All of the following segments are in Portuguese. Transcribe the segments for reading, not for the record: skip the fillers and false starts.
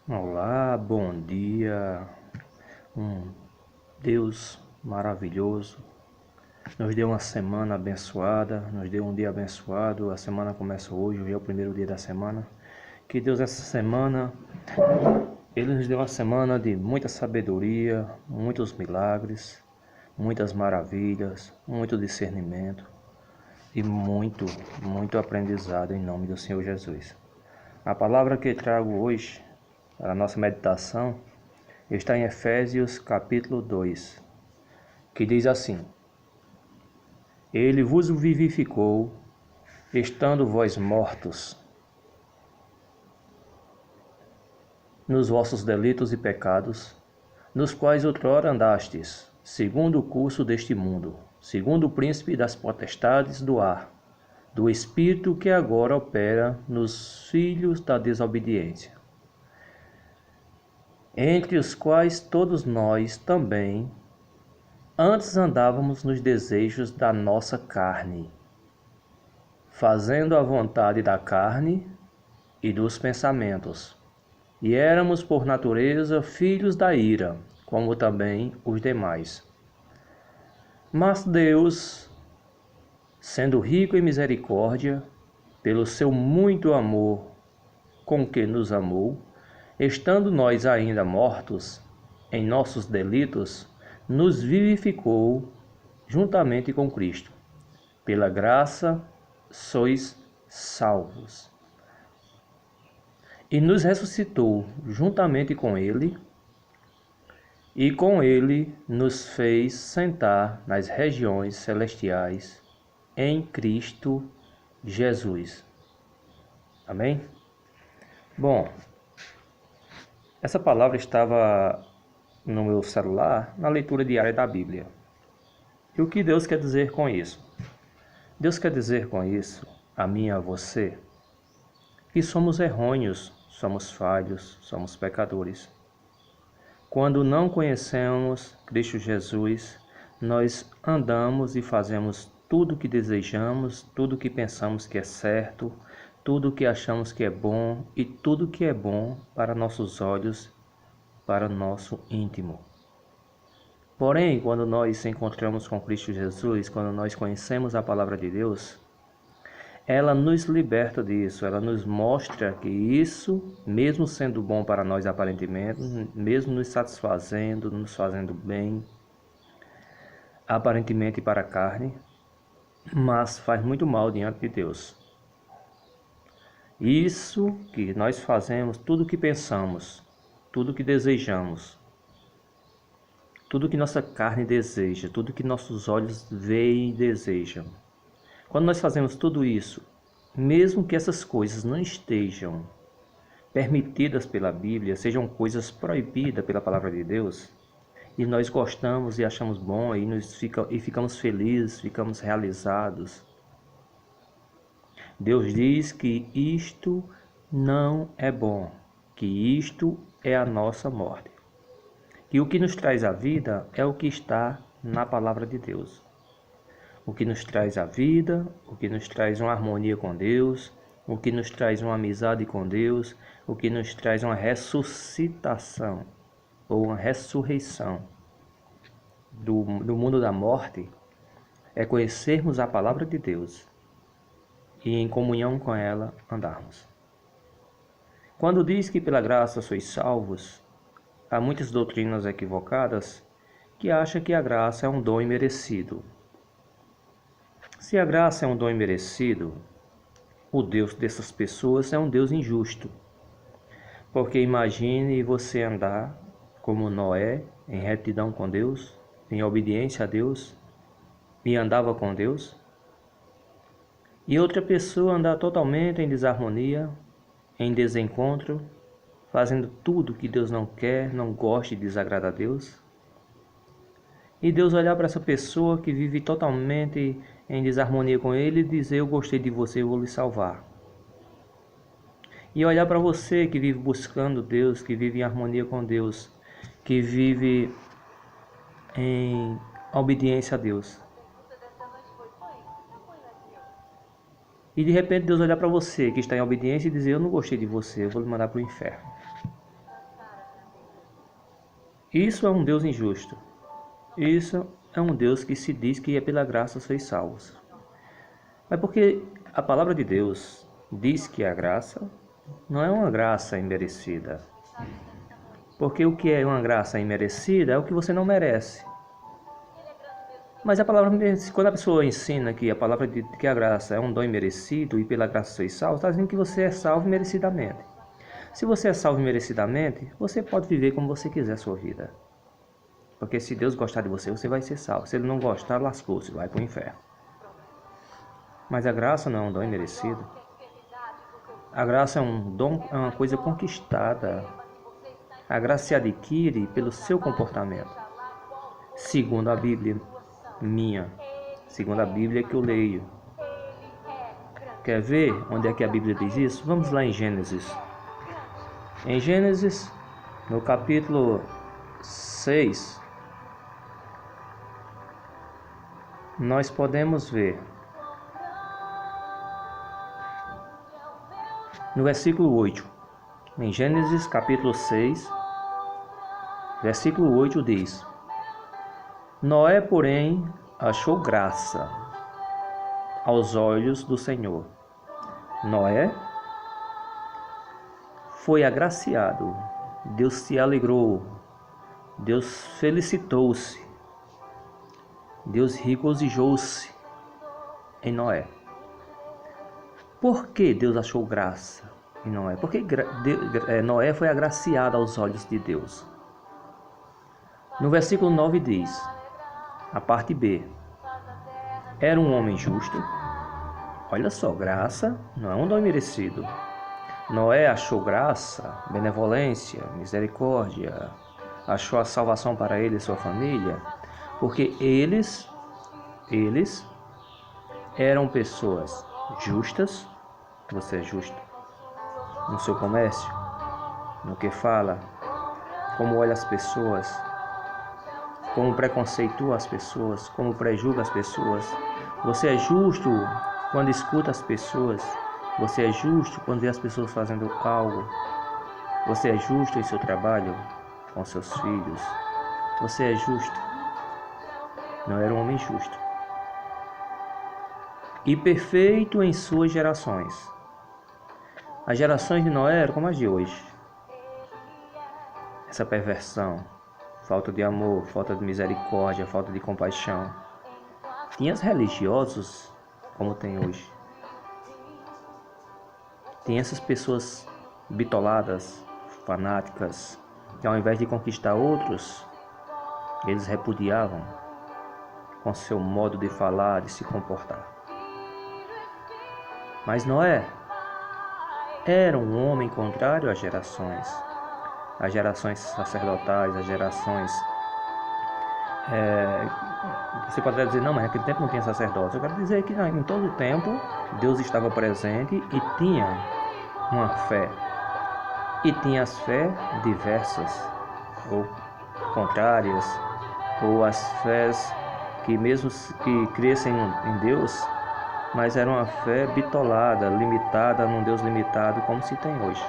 Olá, bom dia. Um Deus maravilhoso nos deu uma semana abençoada, nos deu um dia abençoado. A semana começa hoje é o primeiro dia da semana. Que Deus essa semana, Ele nos deu uma semana de muita sabedoria, muitos milagres, muitas maravilhas, muito discernimento e muito aprendizado em nome do Senhor Jesus. A palavra que trago hoje para a nossa meditação está em Efésios capítulo 2, que diz assim: Ele vos vivificou, estando vós mortos nos vossos delitos e pecados, nos quais outrora andastes, segundo o curso deste mundo, segundo o príncipe das potestades do ar, do espírito que agora opera nos filhos da desobediência, entre os quais todos nós também antes andávamos nos desejos da nossa carne, fazendo a vontade da carne e dos pensamentos, e éramos por natureza filhos da ira, como também os demais. Mas Deus, sendo rico em misericórdia, pelo seu muito amor com que nos amou, estando nós ainda mortos em nossos delitos, nos vivificou juntamente com Cristo. Pela graça sois salvos. E nos ressuscitou juntamente com Ele, e com Ele nos fez sentar nas regiões celestiais em Cristo Jesus. Amém? Bom, essa palavra estava no meu celular na leitura diária da Bíblia. E o que Deus quer dizer com isso? Deus quer dizer com isso, a mim e a você, que somos errôneos, somos falhos, somos pecadores. Quando não conhecemos Cristo Jesus, nós andamos e fazemos tudo o que desejamos, tudo o que pensamos que é certo, tudo o que achamos que é bom e tudo o que é bom para nossos olhos, para nosso íntimo. Porém, quando nós nos encontramos com Cristo Jesus, quando nós conhecemos a palavra de Deus, ela nos liberta disso, ela nos mostra que isso, mesmo sendo bom para nós aparentemente, mesmo nos satisfazendo, nos fazendo bem, aparentemente para a carne, mas faz muito mal diante de Deus. Isso que nós fazemos, tudo que pensamos, tudo que desejamos, tudo que nossa carne deseja, tudo que nossos olhos veem e desejam. Quando nós fazemos tudo isso, mesmo que essas coisas não estejam permitidas pela Bíblia, sejam coisas proibidas pela palavra de Deus, e nós gostamos e achamos bom e ficamos felizes, ficamos realizados. Deus diz que isto não é bom, que isto é a nossa morte. E o que nos traz a vida é o que está na palavra de Deus. O que nos traz a vida, o que nos traz uma harmonia com Deus, o que nos traz uma amizade com Deus, o que nos traz uma ressuscitação ou uma ressurreição do mundo da morte, é conhecermos a palavra de Deus e em comunhão com ela andarmos. Quando diz que pela graça sois salvos, há muitas doutrinas equivocadas que acham que a graça é um dom imerecido. Se a graça é um dom imerecido, o Deus dessas pessoas é um Deus injusto. Porque imagine você andar como Noé, em retidão com Deus, em obediência a Deus, e andava com Deus, e outra pessoa andar totalmente em desarmonia, em desencontro, fazendo tudo que Deus não quer, não gosta e desagrada a Deus. E Deus olhar para essa pessoa que vive totalmente em desarmonia com Ele e dizer: eu gostei de você, eu vou lhe salvar. E olhar para você que vive buscando Deus, que vive em harmonia com Deus, que vive em obediência a Deus. E de repente Deus olhar para você que está em obediência e dizer: eu não gostei de você, eu vou lhe mandar para o inferno. Isso é um Deus injusto. Isso é um Deus que se diz que é pela graça sois salvos. Mas porque a palavra de Deus diz que a graça não é uma graça imerecida. Porque o que é uma graça imerecida é o que você não merece. Mas a palavra, quando a pessoa ensina que a palavra de que a graça é um dom imerecido e pela graça sois salvos, está dizendo que você é salvo merecidamente. Se você é salvo merecidamente, você pode viver como você quiser a sua vida. Porque se Deus gostar de você, você vai ser salvo. Se Ele não gostar, lascou-se, vai para o inferno. Mas a graça não é um dom imerecido. A graça é um dom, é uma coisa conquistada. A graça se adquire pelo seu comportamento. Segundo a Bíblia minha, segundo a Bíblia que eu leio. Quer ver onde é que a Bíblia diz isso? Vamos lá em Gênesis. Em Gênesis, no capítulo 6, nós podemos ver no versículo 8. Em Gênesis capítulo 6, versículo 8 diz: Noé, porém, achou graça aos olhos do Senhor. Noé foi agraciado, Deus se alegrou, Deus felicitou-se, Deus regozijou-se em Noé. Por que Deus achou graça em Noé? Porque Noé foi agraciado aos olhos de Deus. No versículo 9 diz, a parte B: era um homem justo. Olha só, graça não é um dom merecido. Noé achou graça, benevolência, misericórdia, achou a salvação para ele e sua família, porque eles eram pessoas justas. Você é justo no seu comércio, no que fala, como olha as pessoas, como preconceitua as pessoas, como prejulga as pessoas. Você é justo quando escuta as pessoas. Você é justo quando vê as pessoas fazendo algo. Você é justo em seu trabalho, com seus filhos. Você é justo. Não era um homem justo. E perfeito em suas gerações. As gerações de Noé eram como as de hoje. Essa perversão, falta de amor, falta de misericórdia, falta de compaixão. Tinha os religiosos como tem hoje. Tem essas pessoas bitoladas, fanáticas, que ao invés de conquistar outros, eles repudiavam com seu modo de falar, de se comportar. Mas Noé era um homem contrário às gerações sacerdotais, às gerações... Você pode dizer, não, mas naquele tempo não tinha sacerdotes. Eu quero dizer que em todo o tempo Deus estava presente e tinha uma fé. E tinha as fés diversas, ou contrárias, ou as fés que mesmo que crescem em Deus, mas era uma fé bitolada, limitada num Deus limitado, como se tem hoje.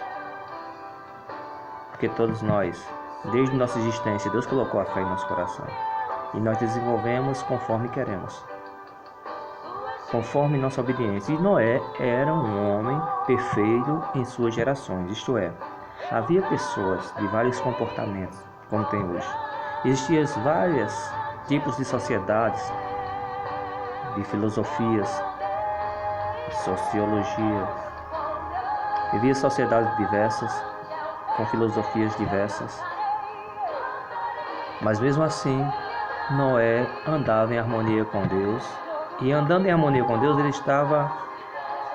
Porque todos nós, desde nossa existência, Deus colocou a fé em nosso coração. E nós desenvolvemos conforme queremos, conforme nossa obediência. E Noé era um homem perfeito em suas gerações, isto é, havia pessoas de vários comportamentos, como tem hoje. Existiam vários tipos de sociedades, de filosofias, de sociologia. Havia sociedades diversas, com filosofias diversas. Mas mesmo assim, Noé andava em harmonia com Deus, e andando em harmonia com Deus, ele estava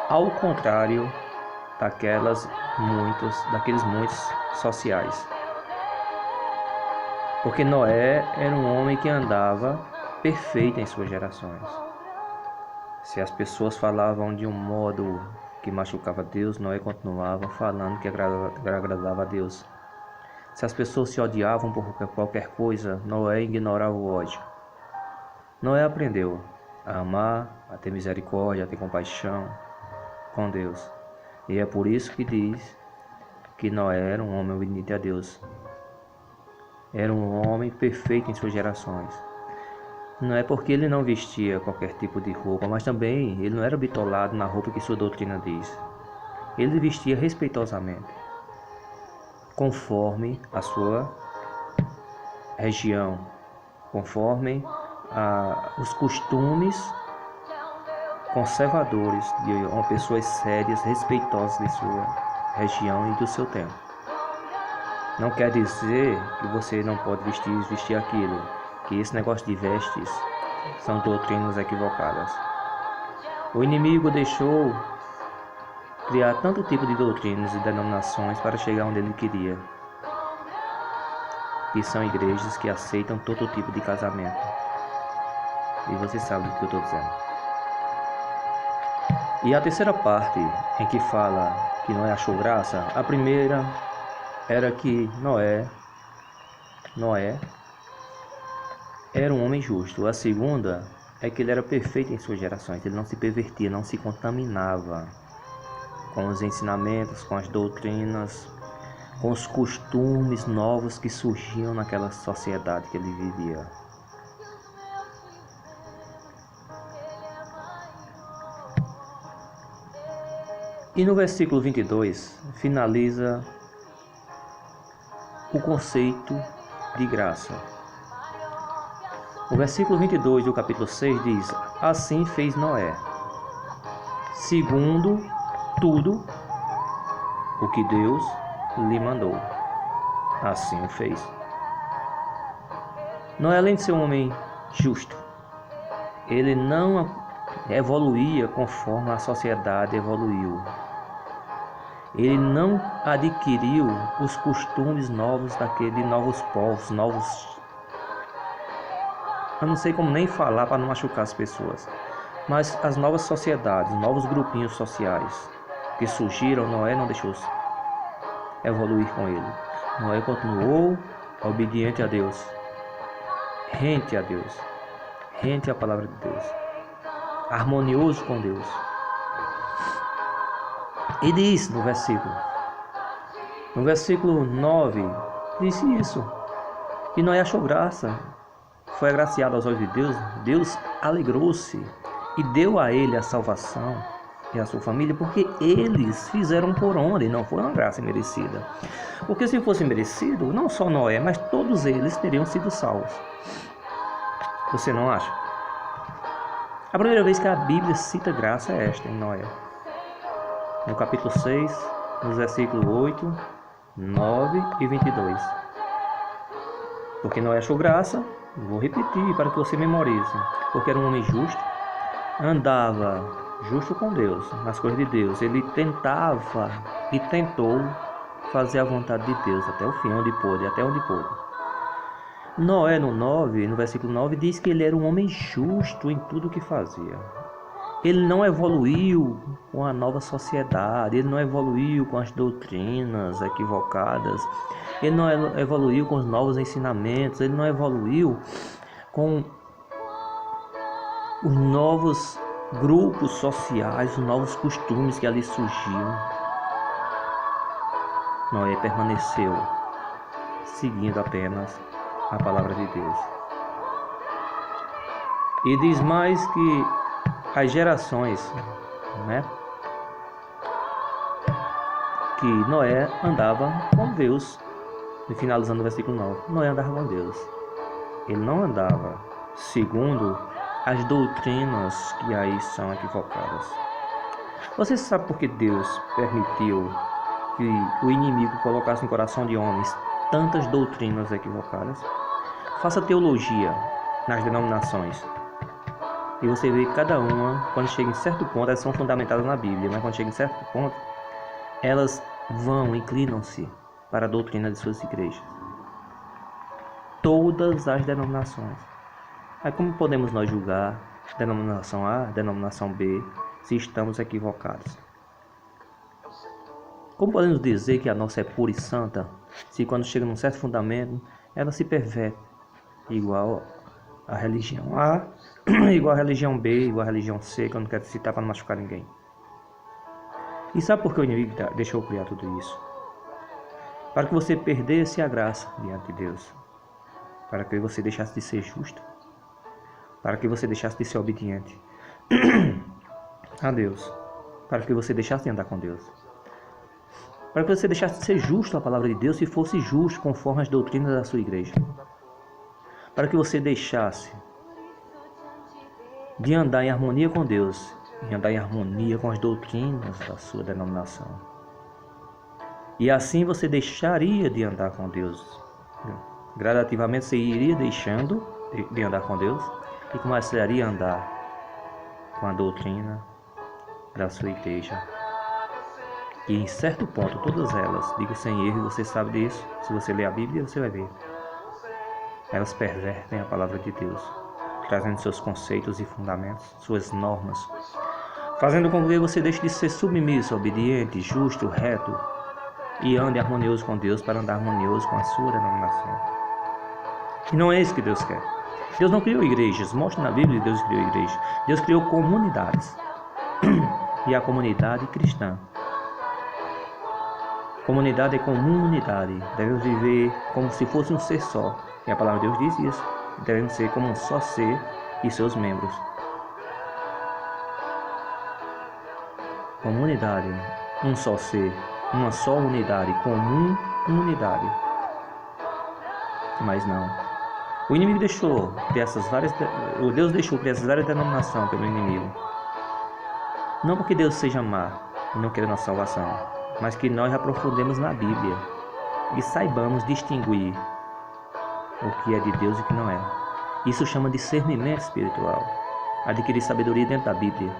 ao contrário daqueles muitos sociais. Porque Noé era um homem que andava perfeito em suas gerações. Se as pessoas falavam de um modo que machucava Deus, Noé continuava falando que agradava a Deus. Se as pessoas se odiavam por qualquer coisa, Noé ignorava o ódio. Noé aprendeu a amar, a ter misericórdia, a ter compaixão com Deus. E é por isso que diz que Noé era um homem obediente a Deus. era um homem perfeito em suas gerações. Não é porque ele não vestia qualquer tipo de roupa, mas também ele não era bitolado na roupa que sua doutrina diz. Ele vestia respeitosamente, conforme a sua região, conforme os costumes conservadores de pessoas sérias, respeitosas de sua região e do seu tempo. Não quer dizer que você não pode vestir aquilo, que esse negócio de vestes são doutrinas equivocadas. O inimigo deixou criar tanto tipo de doutrinas e denominações para chegar onde ele queria, que são igrejas que aceitam todo tipo de casamento. E você sabe do que eu estou dizendo. E a terceira parte, em que fala que Noé achou graça, a primeira era que Noé era um homem justo. A segunda é que ele era perfeito em suas gerações. Ele não se pervertia, não se contaminava com os ensinamentos, com as doutrinas, com os costumes novos que surgiam naquela sociedade que ele vivia. E no versículo 22 finaliza o conceito de graça. O versículo 22 do capítulo 6 diz: assim fez Noé, segundo tudo o que Deus lhe mandou. Assim o fez. Noé, além de ser um homem justo, ele não evoluía conforme a sociedade evoluiu. Ele não adquiriu os costumes novos de novos povos, eu não sei como nem falar para não machucar as pessoas, mas as novas sociedades, novos grupinhos sociais que surgiram, Noé não deixou evoluir com ele. Noé continuou obediente a Deus, rente a Deus, rente à palavra de Deus, harmonioso com Deus. E diz no versículo 9, disse isso, que Noé achou graça, foi agraciado aos olhos de Deus, Deus alegrou-se e deu a ele a salvação e a sua família, porque eles fizeram por onde, não foi uma graça merecida. Porque se fosse merecido, não só Noé, mas todos eles teriam sido salvos. Você não acha? A primeira vez que a Bíblia cita graça é esta, em Noé. No capítulo 6, nos versículos 8, 9 e 22. Porque Noé achou graça, vou repetir para que você memorize, porque era um homem justo, andava justo com Deus, nas coisas de Deus. Ele tentava e tentou fazer a vontade de Deus até o fim, até onde pôde. Noé, no versículo 9, diz que ele era um homem justo em tudo o que fazia. Ele não evoluiu com a nova sociedade, ele não evoluiu com as doutrinas equivocadas, ele não evoluiu com os novos ensinamentos, ele não evoluiu com os novos grupos sociais, os novos costumes que ali surgiam. Noé permaneceu seguindo apenas a palavra de Deus. E diz mais que as gerações, que Noé andava com Deus. E finalizando o versículo 9, Noé andava com Deus. Ele não andava segundo as doutrinas que aí são equivocadas. Você sabe por que Deus permitiu que o inimigo colocasse no coração de homens tantas doutrinas equivocadas? Faça teologia nas denominações e você vê que cada uma, quando chega em certo ponto, elas são fundamentadas na Bíblia, mas quando chega em certo ponto, elas inclinam-se para a doutrina de suas igrejas. Todas as denominações. Aí como podemos nós julgar denominação A, denominação B, se estamos equivocados? Como podemos dizer que a nossa é pura e santa, se quando chega num certo fundamento, ela se perverte, igual a religião A, igual a religião B, igual a religião C, que eu não quero citar para não machucar ninguém. E sabe por que o inimigo deixou criar tudo isso? Para que você perdesse a graça diante de Deus. para que você deixasse de ser justo, para que você deixasse de ser obediente a Deus, para que você deixasse de andar com Deus, para que você deixasse de ser justo à palavra de Deus e fosse justo conforme as doutrinas da sua igreja, para que você deixasse de andar em harmonia com Deus e andar em harmonia com as doutrinas da sua denominação. E assim você deixaria de andar com Deus. Gradativamente você iria deixando de andar com Deus e começaria a andar com a doutrina da sua igreja. E em certo ponto, todas elas, digo sem erro, você sabe disso, se você ler a Bíblia, você vai ver. Elas pervertem a palavra de Deus, trazendo seus conceitos e fundamentos, suas normas, fazendo com que você deixe de ser submisso, obediente, justo, reto, e ande harmonioso com Deus para andar harmonioso com a sua denominação. E não é isso que Deus quer. Deus não criou igrejas. Mostra na Bíblia que Deus criou igrejas. Deus criou comunidades. E a comunidade cristã. Comunidade é comunidade. Devemos viver como se fosse um ser só. E a palavra de Deus diz isso. Devemos ser como um só ser e seus membros. Comunidade, um só ser, uma só unidade, comunidade. Mas não. O inimigo deixou criar Deus deixou criar essas várias denominações pelo inimigo. Não porque Deus seja má e não queira nossa salvação, mas que nós aprofundemos na Bíblia e saibamos distinguir o que é de Deus e o que não é. Isso chama de discernimento espiritual. Adquirir sabedoria dentro da Bíblia,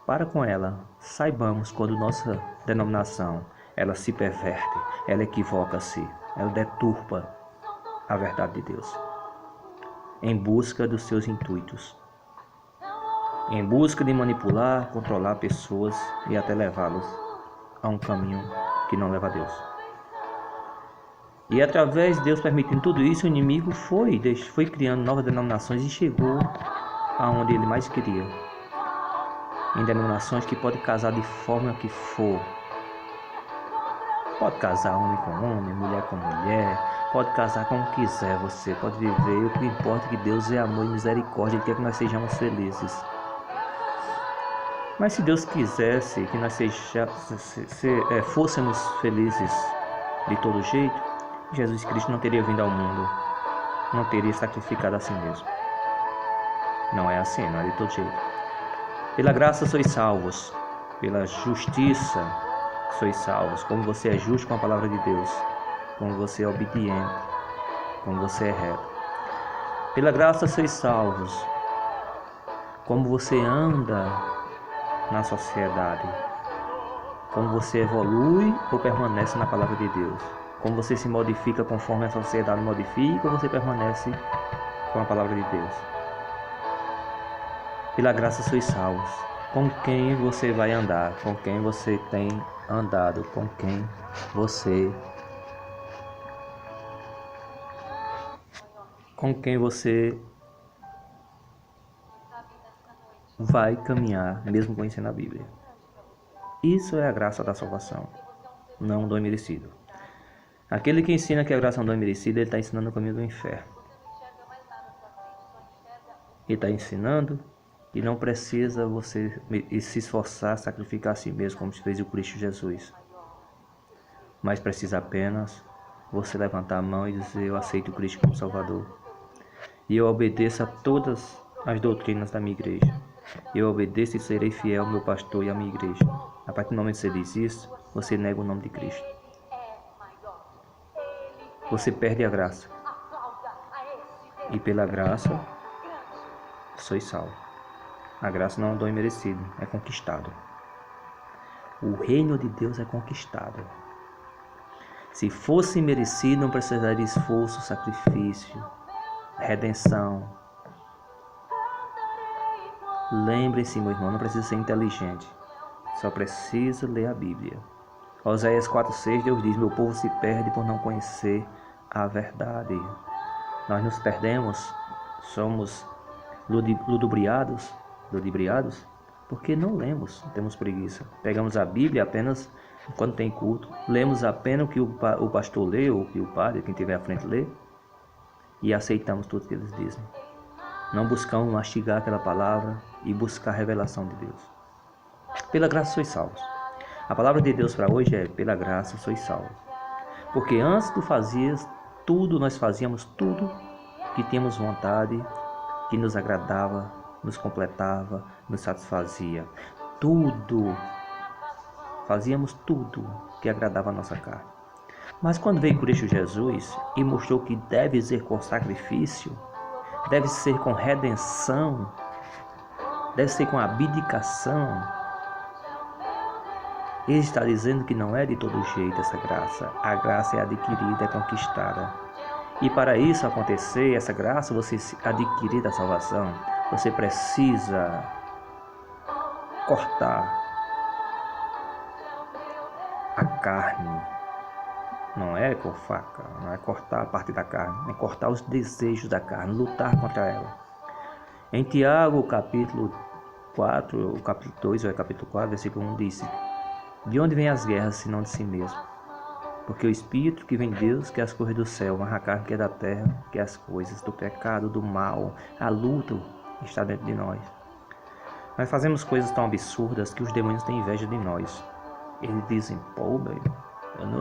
para com ela saibamos quando nossa denominação ela se perverte, ela equivoca-se, ela deturpa a verdade de Deus, em busca dos seus intuitos, em busca de manipular, controlar pessoas e até levá-los a um caminho que não leva a Deus. E através de Deus permitindo tudo isso, o inimigo foi criando novas denominações e chegou aonde ele mais queria, em denominações que podem casar de forma que for. Pode casar homem com homem, mulher com mulher, pode casar como quiser, você pode viver. O que importa é que Deus é amor e misericórdia, Ele quer que nós sejamos felizes. Mas se Deus quisesse que nós fôssemos felizes de todo jeito, Jesus Cristo não teria vindo ao mundo, não teria sacrificado a si mesmo. Não é assim, não é de todo jeito. Pela graça sois salvos, pela justiça sois salvos, como você é justo com a palavra de Deus, como você é obediente, como você é reto. Pela graça sois salvos, como você anda na sociedade, como você evolui ou permanece na palavra de Deus, como você se modifica conforme a sociedade modifica ou você permanece com a palavra de Deus. Pela graça sois salvos. Com quem você vai andar, com quem você tem andado, com quem você vai caminhar, mesmo conhecendo a Bíblia. Isso é a graça da salvação, não um dom merecido. Aquele que ensina que a graça é um dom merecido, ele está ensinando o caminho do inferno. Ele está ensinando e não precisa você se esforçar, sacrificar a si mesmo, como fez o Cristo Jesus. Mas precisa apenas você levantar a mão e dizer: eu aceito o Cristo como Salvador. E eu obedeço a todas as doutrinas da minha igreja. Eu obedeço e serei fiel ao meu pastor e à minha igreja. A partir do momento que você diz isso, você nega o nome de Cristo. Você perde a graça. E pela graça, sois salvo. A graça não é um dom imerecido, é conquistado. O reino de Deus é conquistado. Se fosse merecido, não precisaria de esforço, sacrifício, redenção. Lembre-se, meu irmão, não precisa ser inteligente. Só precisa ler a Bíblia. Oséias 4,6, Deus diz: meu povo se perde por não conhecer a verdade. Nós nos perdemos, somos ludibriados, porque não lemos, temos preguiça. Pegamos a Bíblia apenas quando tem culto, lemos apenas o que o pastor lê, ou o que o padre, quem estiver à frente lê, e aceitamos tudo que eles dizem. Não buscamos mastigar aquela palavra e buscar a revelação de Deus. Pela graça sois salvos. A palavra de Deus para hoje é: pela graça sois salvos. Porque antes tu fazias tudo, nós fazíamos tudo que tínhamos vontade, que nos agradava, nos completava, nos satisfazia. Tudo. Fazíamos tudo que agradava a nossa carne. Mas quando veio Cristo Jesus e mostrou que deve ser com sacrifício, deve ser com redenção, deve ser com abdicação, Ele está dizendo que não é de todo jeito essa graça. A graça é adquirida, é conquistada. E para isso acontecer, essa graça, você adquirir a salvação, você precisa cortar a carne. Não é com faca, não é cortar a parte da carne, é cortar os desejos da carne, lutar contra ela. Em Tiago, capítulo 4, o capítulo 2, ou capítulo 4, versículo 1, diz: de onde vêm as guerras, senão de si mesmo? Porque o Espírito que vem de Deus quer as coisas do céu, mas a carne que é da terra quer as coisas do pecado, do mal. A luta está dentro de nós. Nós fazemos coisas tão absurdas que os demônios têm inveja de nós. Eles dizem: pô,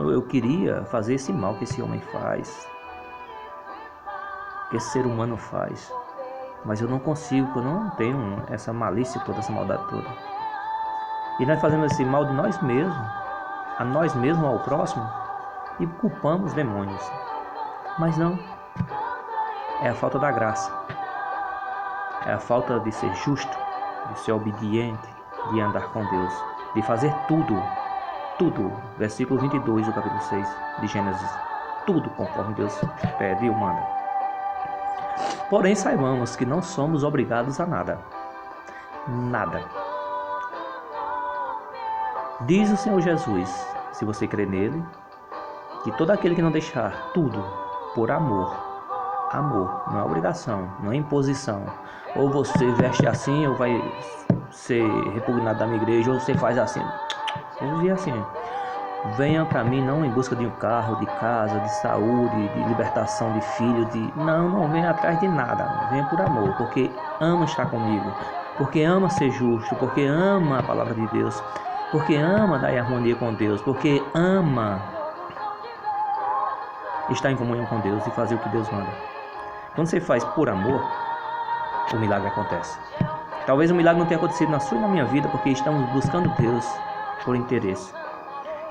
eu queria fazer esse mal que esse homem faz, que esse ser humano faz, mas eu não consigo, porque eu não tenho essa malícia toda, essa maldade toda. E nós fazemos esse mal de nós mesmos, a nós mesmos, ao próximo, e culpamos os demônios. Mas não, é a falta da graça, é a falta de ser justo, de ser obediente, de andar com Deus, de fazer tudo, versículo 22 do capítulo 6 de Gênesis, tudo conforme Deus pede e o manda. Porém, saibamos que não somos obrigados a nada. Diz o Senhor Jesus, se você crê nele, que todo aquele que não deixar tudo por amor, não é obrigação, não é imposição, ou você veste assim, ou vai ser repugnado da minha igreja, ou você faz assim. Eu dizia assim: venha para mim não em busca de um carro, de casa, de saúde, de libertação de filho, não venha atrás de nada, venha por amor, porque ama estar comigo, porque ama ser justo, porque ama a palavra de Deus, porque ama dar em harmonia com Deus, porque ama estar em comunhão com Deus e fazer o que Deus manda. Quando você faz por amor, o milagre acontece. Talvez o milagre não tenha acontecido na sua e na minha vida, porque estamos buscando Deus por interesse,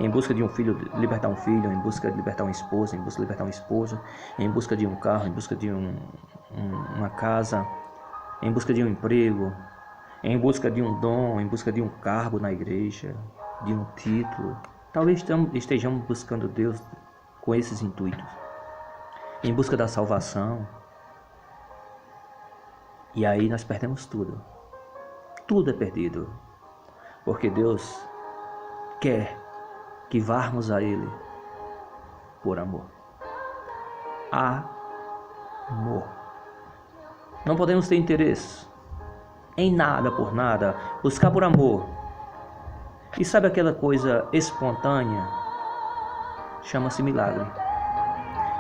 em busca de um filho, libertar um filho, em busca de libertar uma esposa, em busca de libertar um esposo, em busca de um carro, em busca de uma casa, em busca de um emprego, em busca de um dom, em busca de um cargo na igreja, de um título. Talvez estejamos buscando Deus com esses intuitos, em busca da salvação, e aí nós perdemos tudo. Tudo é perdido, porque Deus quer que varmos a Ele por amor. Amor. Não podemos ter interesse em nada por nada, buscar por amor. E sabe aquela coisa espontânea? Chama-se milagre.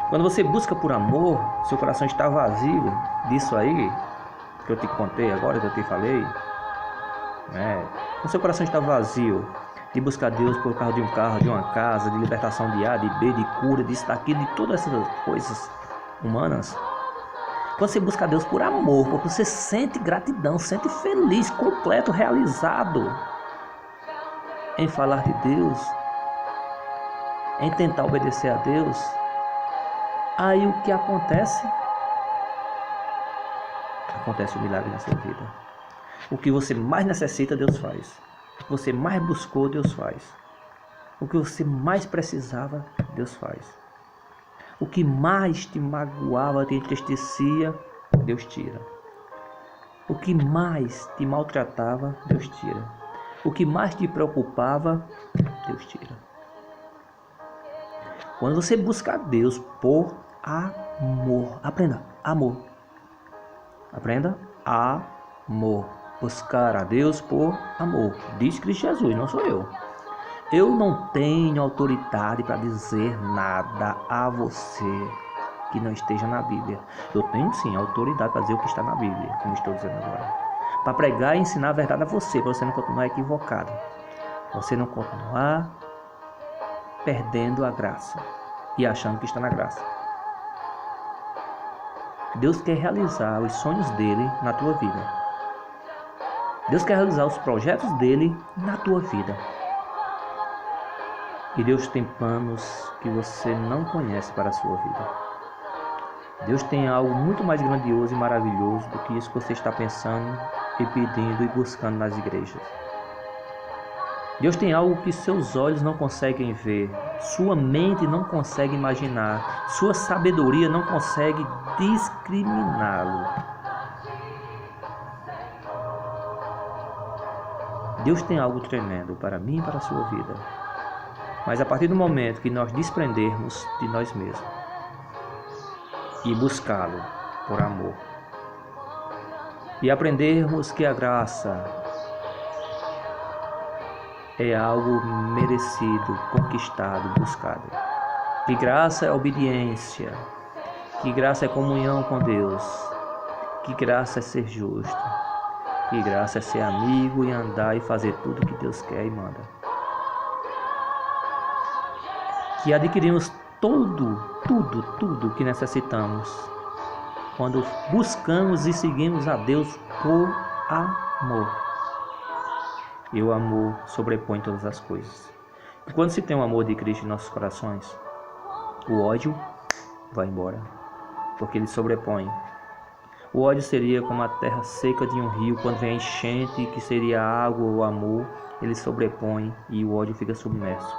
Quando você busca por amor, seu coração está vazio disso aí que eu te contei agora, que eu te falei, né? Quando seu coração está vazio de buscar Deus por causa de um carro, de uma casa, de libertação de A, de B, de cura, disso, daquilo, de todas essas coisas humanas. Quando você busca Deus por amor, porque você sente gratidão, sente feliz, completo, realizado em falar de Deus, em tentar obedecer a Deus, aí o que acontece? Acontece o milagre na sua vida. O que você mais necessita, Deus faz. O que você mais buscou, Deus faz. O que você mais precisava, Deus faz. O que mais te magoava, te entristecia, Deus tira. O que mais te maltratava, Deus tira. O que mais te preocupava, Deus tira. Quando você busca Deus por amor, aprenda, amor. Aprenda, amor. Buscar a Deus por amor. Diz Cristo Jesus, não sou eu. Eu não tenho autoridade para dizer nada a você. que não esteja na Bíblia. Eu tenho sim autoridade para dizer o que está na Bíblia, como estou dizendo agora. Para pregar e ensinar a verdade a você, para você não continuar equivocado. Para você não continuar perdendo a graça e achando que está na graça. Deus quer realizar os sonhos dele na tua vida. Deus quer realizar os projetos dele na tua vida. E Deus tem planos que você não conhece para a sua vida. Deus tem algo muito mais grandioso e maravilhoso do que isso que você está pensando e pedindo e buscando nas igrejas. Deus tem algo que seus olhos não conseguem ver, sua mente não consegue imaginar, sua sabedoria não consegue discriminá-lo. Deus tem algo tremendo para mim e para a sua vida. Mas a partir do momento que nós desprendermos de nós mesmos e buscá-lo por amor e aprendermos que a graça é algo merecido, conquistado, buscado. Que graça é obediência, que graça é comunhão com Deus, que graça é ser justo, que graça é ser amigo e andar e fazer tudo que Deus quer e manda. Que adquirimos tudo que necessitamos quando buscamos e seguimos a Deus por amor. E o amor sobrepõe todas as coisas. E quando se tem o amor de Cristo em nossos corações, o ódio vai embora, porque ele sobrepõe. O ódio seria como a terra seca de um rio, quando vem a enchente, que seria a água ou o amor, ele sobrepõe e o ódio fica submerso.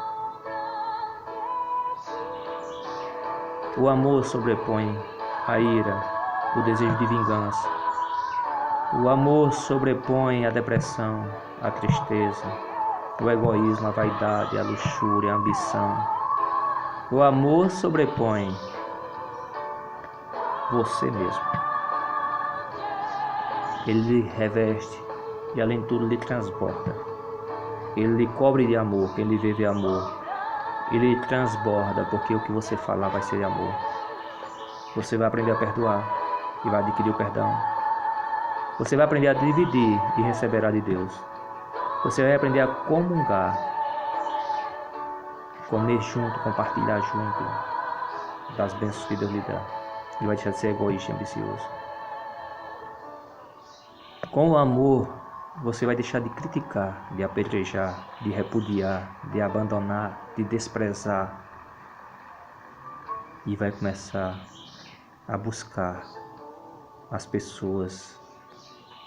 O amor sobrepõe a ira, o desejo de vingança. O amor sobrepõe a depressão, a tristeza, o egoísmo, a vaidade, a luxúria, a ambição. O amor sobrepõe você mesmo. Ele lhe reveste e além de tudo lhe transborda. Ele lhe cobre de amor, quem lhe vive amor. Ele lhe transborda, porque o que você falar vai ser amor. Você vai aprender a perdoar e vai adquirir o perdão. Você vai aprender a dividir e receberá de Deus. Você vai aprender a comungar, comer junto, compartilhar junto das bênçãos que Deus lhe dá. E vai deixar de ser egoísta e ambicioso. Com o amor, você vai deixar de criticar, de apedrejar, de repudiar, de abandonar, de desprezar. E vai começar a buscar as pessoas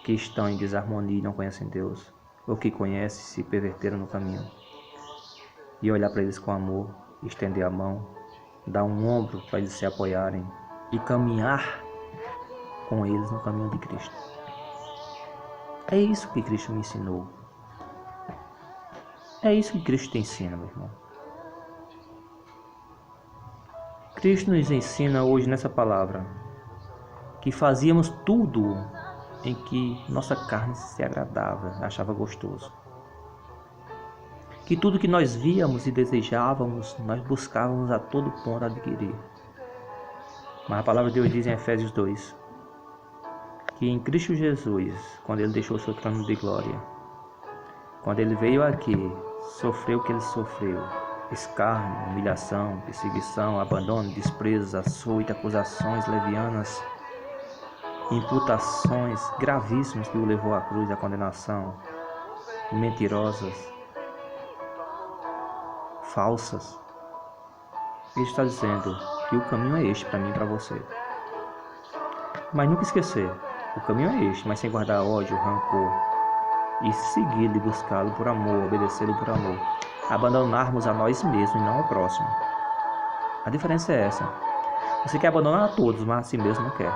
que estão em desarmonia e não conhecem Deus, ou que conhecem e se perverteram no caminho, e olhar para eles com amor, estender a mão, dar um ombro para eles se apoiarem e caminhar com eles no caminho de Cristo. É isso que Cristo me ensinou. É isso que Cristo te ensina, meu irmão. Cristo nos ensina hoje nessa palavra que fazíamos tudo em que nossa carne se agradava, achava gostoso. Que tudo que nós víamos e desejávamos, nós buscávamos a todo ponto adquirir. Mas a palavra de Deus diz em Efésios 2, que em Cristo Jesus, quando Ele deixou o seu trono de glória, quando Ele veio aqui, sofreu o que Ele sofreu, escárnio, humilhação, perseguição, abandono, desprezo, açoite, acusações levianas, imputações gravíssimas que o levou à cruz, à condenação, mentirosas, falsas. Ele está dizendo que o caminho é este para mim e para você. Mas nunca esquecer, o caminho é este, mas sem guardar ódio, rancor, e segui-lo e buscá-lo por amor, obedecê-lo por amor. Abandonarmos a nós mesmos e não ao próximo. A diferença é essa. Você quer abandonar a todos, mas a si mesmo não quer.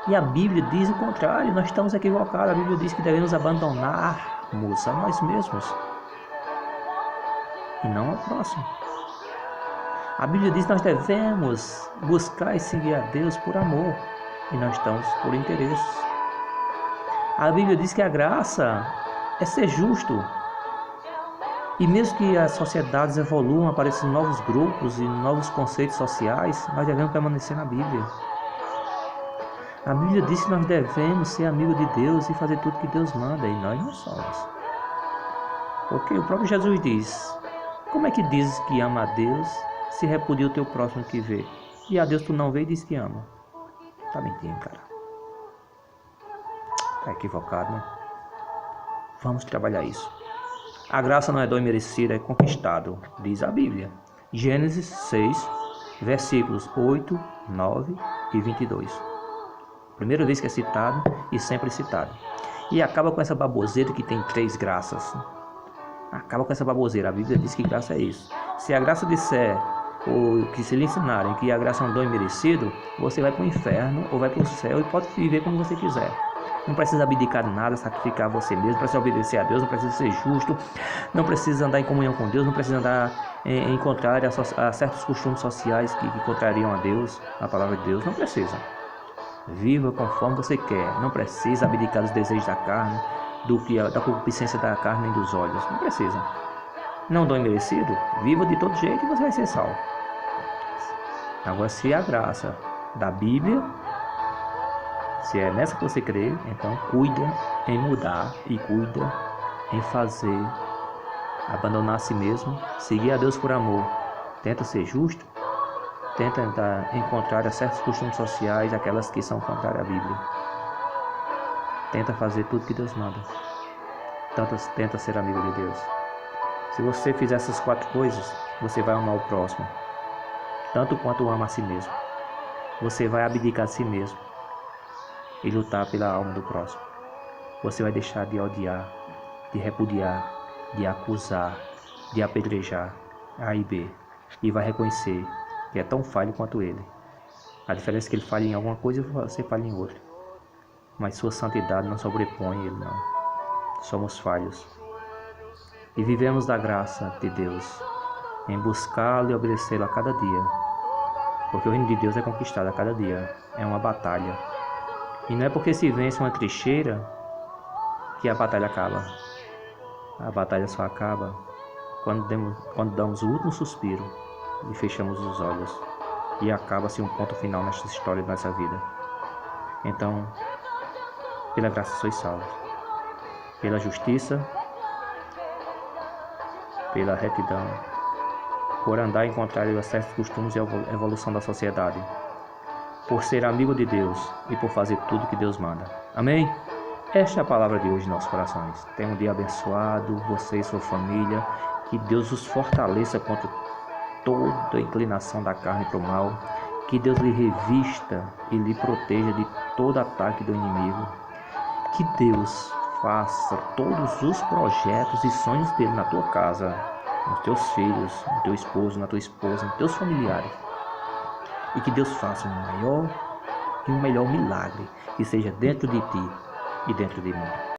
E a Bíblia diz o contrário, nós estamos equivocados. A Bíblia diz que devemos abandonarmos a nós mesmos e não ao próximo. A Bíblia diz que nós devemos buscar e seguir a Deus por amor e nós estamos por interesses. A Bíblia diz que a graça é ser justo. E mesmo que as sociedades evoluam, apareçam novos grupos e novos conceitos sociais, nós devemos permanecer na Bíblia. A Bíblia diz que nós devemos ser amigos de Deus e fazer tudo que Deus manda, e nós não somos. Porque o próprio Jesus diz: como é que dizes que ama a Deus se repudia o teu próximo que vê? E a Deus tu não vê e diz que ama. Tá mentindo, cara. Tá equivocado, né? Vamos trabalhar isso. A graça não é dom imerecido, é conquistado, diz a Bíblia. Gênesis 6, versículos 8, 9 e 22. Primeira vez que é citado e sempre citado. E acaba com essa baboseira que tem 3 graças. Acaba com essa baboseira. A Bíblia diz que graça é isso. Se a graça disser, ou que se lhe ensinarem que a graça é um dom imerecido, você vai para o inferno ou vai para o céu e pode viver como você quiser. Não precisa abdicar de nada, sacrificar você mesmo, não precisa obedecer a Deus, não precisa ser justo, não precisa andar em comunhão com Deus, não precisa andar em contrário a certos costumes sociais que contrariam a Deus, a palavra de Deus. Não precisa. Viva conforme você quer. Não precisa abdicar dos desejos da carne, da concupiscência da carne nem dos olhos. Não precisa. Não dom imerecido, viva de todo jeito e você vai ser salvo. Agora, se a graça da Bíblia, se é nessa que você crê, então cuida em mudar e cuida em fazer, abandonar a si mesmo, seguir a Deus por amor. Tenta ser justo, tenta encontrar certos costumes sociais, aquelas que são contrárias à Bíblia. Tenta fazer tudo que Deus manda. Tenta ser amigo de Deus. Se você fizer essas 4 coisas, você vai amar o próximo, tanto quanto ama a si mesmo. Você vai abdicar de si mesmo e lutar pela alma do próximo. Você vai deixar de odiar, de repudiar, de acusar, de apedrejar A e B, e vai reconhecer que é tão falho quanto ele. A diferença é que ele falha em alguma coisa e você falha em outra. Mas sua santidade não sobrepõe ele, não. Somos falhos. E vivemos da graça de Deus, em buscá-lo e obedecê-lo a cada dia. Porque o reino de Deus é conquistado a cada dia. É uma batalha. E não é porque se vence uma trincheira que a batalha acaba. A batalha só acaba quando damos o último suspiro e fechamos os olhos. E acaba-se um ponto final nesta história da nossa vida. Então, pela graça sois salvos. Pela justiça, pela retidão, por andar em contrário a certos costumes e a evolução da sociedade, por ser amigo de Deus e por fazer tudo que Deus manda. Amém? Esta é a palavra de hoje em nossos corações. Tenha um dia abençoado, você e sua família. Que Deus os fortaleça contra toda inclinação da carne para o mal. Que Deus lhe revista e lhe proteja de todo ataque do inimigo. Que Deus faça todos os projetos e sonhos dele na tua casa, nos teus filhos, no teu esposo, na tua esposa, nos teus familiares. E que Deus faça um maior e um melhor milagre, que seja dentro de ti e dentro de mim.